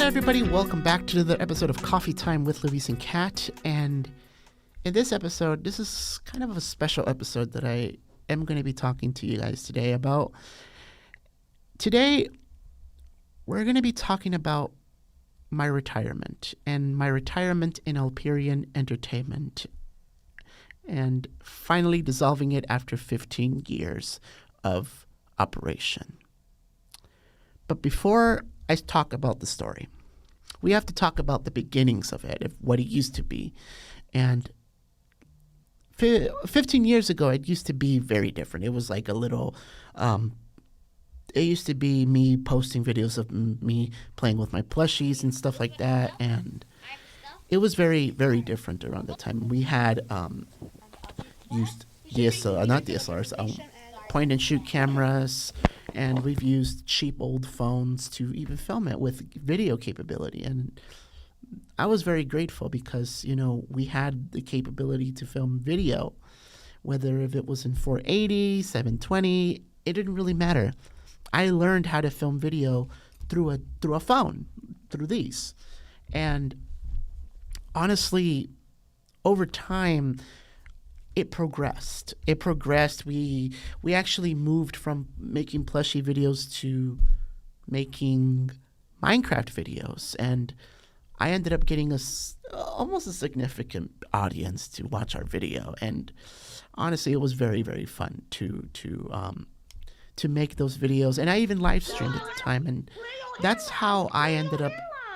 everybody. Welcome back to the episode of Coffee Time with Luis and Kat. And in this episode, this is kind of a special episode that I am going to be talking to you guys today about. Today, we're going to be talking about my retirement and my retirement in AlpearianEntertainment and finally dissolving it after 15 years of operation. But before I talk about the story, we have to talk about the beginnings of it, of what it used to be. And 15 years ago, it used to be very different. It was like a little, it used to be me posting videos of me playing with my plushies and stuff like that. And it was very, very different around the time. We had used not DSLRs, point and shoot cameras, and we've used cheap old phones to even film it with video capability. And I was very grateful because, you know, we had the capability to film video, whether if it was in 480, 720, it didn't really matter. I learned how to film video through a phone, through these. And honestly, over time, it progressed. We actually moved from making plushie videos to making Minecraft videos, and I ended up getting almost a significant audience to watch our video. And honestly, it was very, very fun to make those videos, and I even live streamed at the time. And that's how I ended up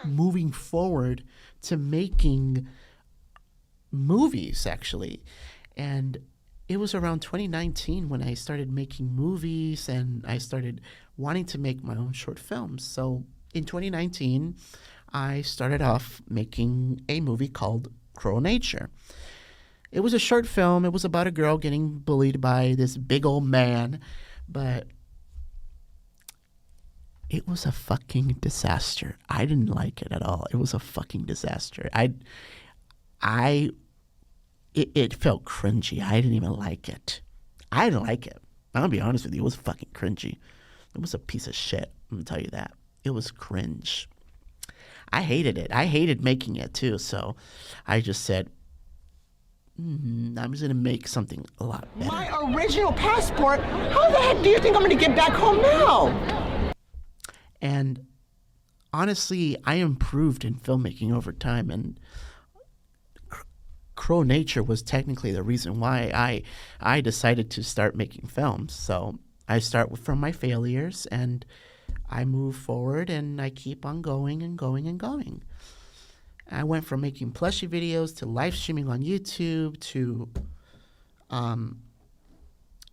moving forward to making movies, actually. And it was around 2019 when I started making movies and I started wanting to make my own short films. So in 2019, I started off making a movie called Cruel Nature. It was a short film. It was about a girl getting bullied by this big old man, but it was a fucking disaster. I didn't like it at all. It was a fucking disaster. It felt cringy. I didn't even like it. I didn't like it. I'm going to be honest with you. It was fucking cringy. It was a piece of shit. I'm going to tell you that. It was cringe. I hated it. I hated making it too. So I just said, I'm just going to make something a lot better. My original passport? How the heck do you think I'm going to get back home now? And honestly, I improved in filmmaking over time, and Cruel Nature was technically the reason why I decided to start making films. So I start from my failures, and I move forward, and I keep on going and going and going. I went from making plushie videos to live streaming on YouTube to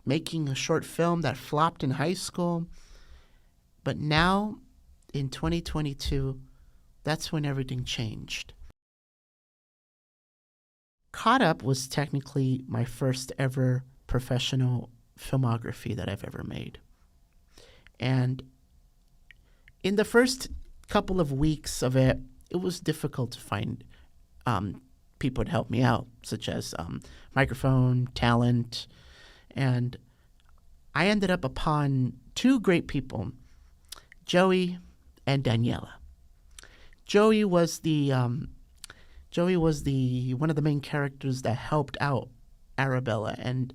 making a short film that flopped in high school. But now, in 2022, that's when everything changed. Caught Up was technically my first ever professional filmography that I've ever made. And in the first couple of weeks of it, it was difficult to find people to help me out, such as microphone, talent. And I ended up upon two great people, Joey and Daniela. Joey was one of the main characters that helped out Arabella. And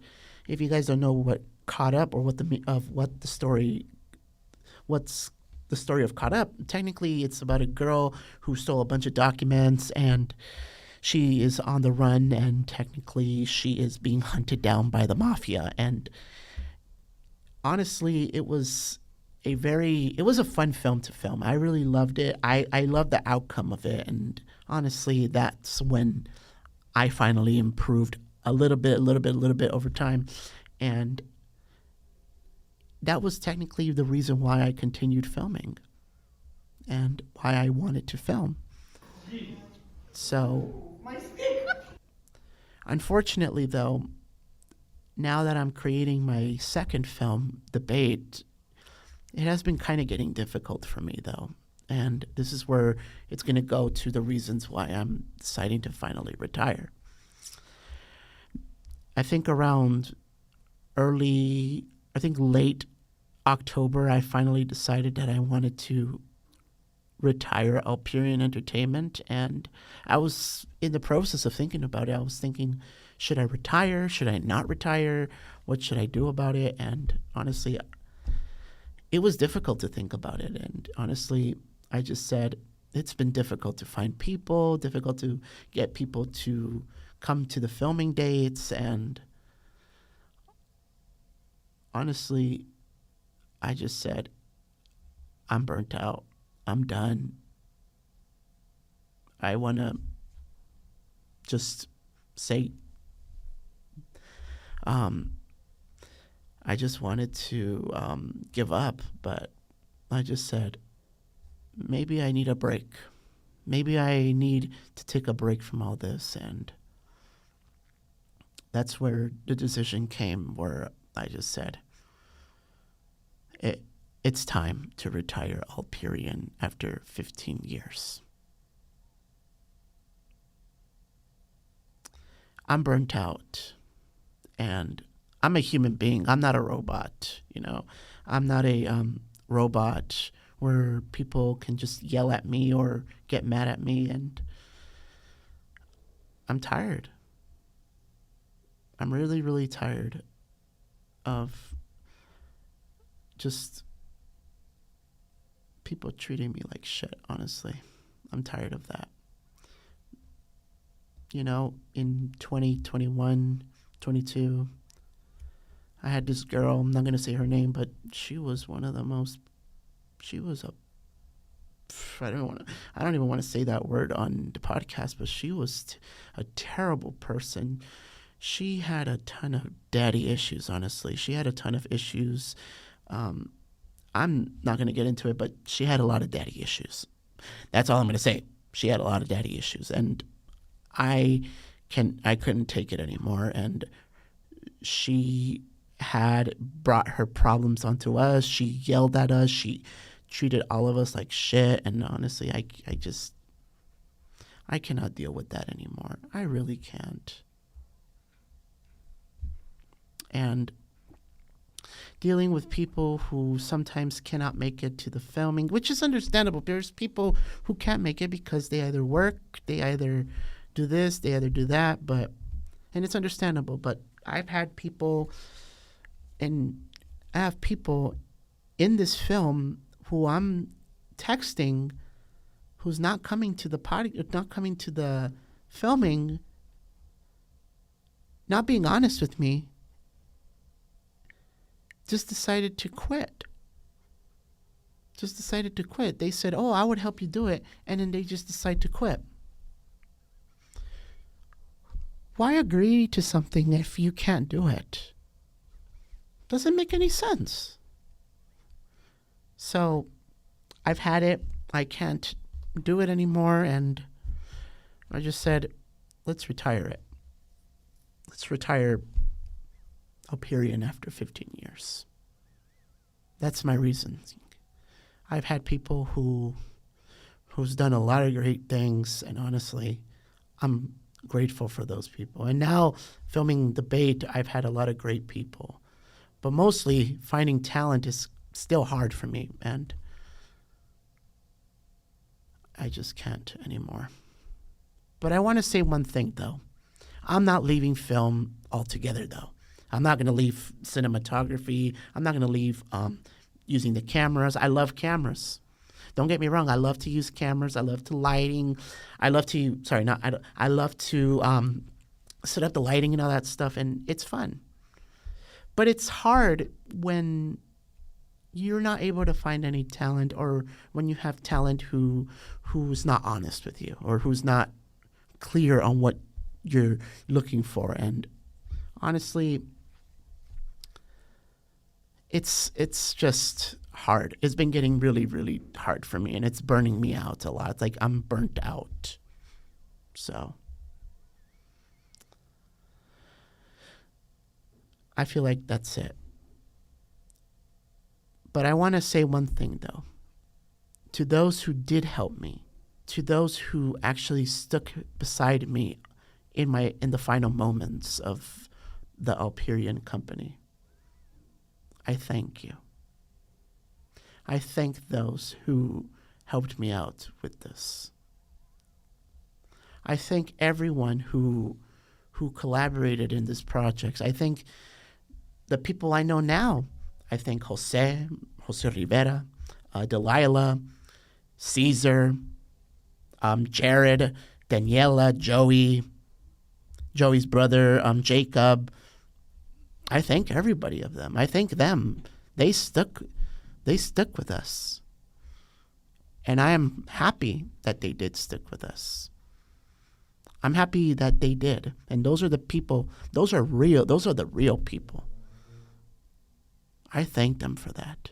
if you guys don't know what Caught Up or what's the story of Caught Up, technically it's about a girl who stole a bunch of documents and she is on the run, and technically she is being hunted down by the mafia. And honestly, it was a fun film to film. I really loved it. I loved the outcome of it. And honestly, that's when I finally improved a little bit over time. And that was technically the reason why I continued filming and why I wanted to film. So, unfortunately, though, now that I'm creating my second film, The Bait, it has been kind of getting difficult for me, though. And this is where it's going to go to the reasons why I'm deciding to finally retire. I think late October, I finally decided that I wanted to retire Alperian Entertainment, and I was in the process of thinking about it. I was thinking, should I retire? Should I not retire? What should I do about it? And honestly, it was difficult to think about it. And honestly, I just said, it's been difficult to find people, difficult to get people to come to the filming dates. And honestly, I just said, I'm burnt out. I'm done. I want to just say, I just wanted to give up, but I just said, maybe I need a break. Maybe I need to take a break from all this. And that's where the decision came, where I just said, it's time to retire Alperian after 15 years. I'm burnt out, and I'm a human being. I'm not a robot, you know. I'm not a robot where people can just yell at me or get mad at me, and I'm tired. I'm really, really tired of just people treating me like shit, honestly. I'm tired of that. You know, in 2021, 22, I had this girl, I'm not going to say her name, but she was one of the most, she was a, I don't even want to say that word on the podcast, but she was a terrible person. She had a ton of daddy issues, honestly. She had a ton of issues. I'm not going to get into it, but she had a lot of daddy issues. That's all I'm going to say. She had a lot of daddy issues, and I couldn't take it anymore. And she had brought her problems onto us. She yelled at us. She treated all of us like shit. And honestly, I cannot deal with that anymore. I really can't. And dealing with people who sometimes cannot make it to the filming, which is understandable. There's people who can't make it because they either work, they either do this, they either do that, and it's understandable. But I've had people, and I have people in this film who I'm texting who's not coming to the party, not coming to the filming, not being honest with me, just decided to quit. They said, oh, I would help you do it. And then they just decide to quit. Why agree to something if you can't do it? Doesn't make any sense. So I've had it. I can't do it anymore. And I just said, let's retire it. Let's retire Alperian after 15 years. That's my reason. I've had people who's done a lot of great things, and honestly, I'm grateful for those people. And now filming Debate, I've had a lot of great people. But mostly finding talent is still hard for me, and I just can't anymore. But I want to say one thing, though. I'm not leaving film altogether, though. I'm not going to leave cinematography. I'm not going to leave using the cameras. I love cameras. Don't get me wrong. I love to use cameras. I love to lighting. I love to set up the lighting and all that stuff, and it's fun. But it's hard when you're not able to find any talent, or when you have talent who's not honest with you, or who's not clear on what you're looking for. And honestly, it's just hard. It's been getting really, really hard for me, and it's burning me out a lot. It's like I'm burnt out. So I feel like that's it. But I want to say one thing, though. To those who did help me, to those who actually stuck beside me in the final moments of the Alperian company, I thank you. I thank those who helped me out with this. I thank everyone who collaborated in this project. I think the people I know now. I thank Jose Rivera, Delilah, Caesar, Jared, Daniela, Joey's brother, Jacob. I thank everybody of them. I thank them. They stuck with us. And I am happy that they did stick with us. I'm happy that they did. And those are the people, those are the real people. I thank them for that.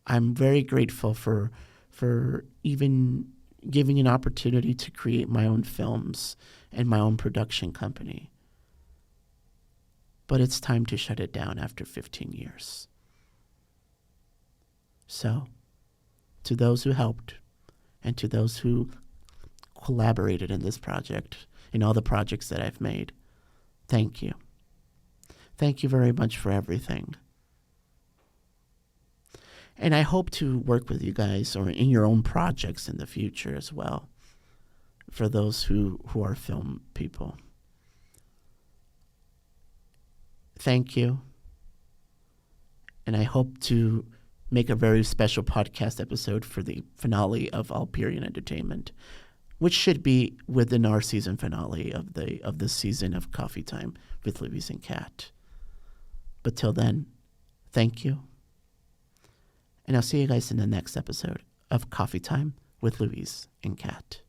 I'm very grateful for even giving an opportunity to create my own films and my own production company. But it's time to shut it down after 15 years. So, to those who helped and to those who collaborated in this project, in all the projects that I've made, thank you. Thank you very much for everything. And I hope to work with you guys or in your own projects in the future as well, for those who are film people. Thank you. And I hope to make a very special podcast episode for the finale of Alperian Entertainment, which should be within our season finale of the season of Coffee Time with Louise and Kat. But till then, thank you. And I'll see you guys in the next episode of Coffee Time with Louise and Kat.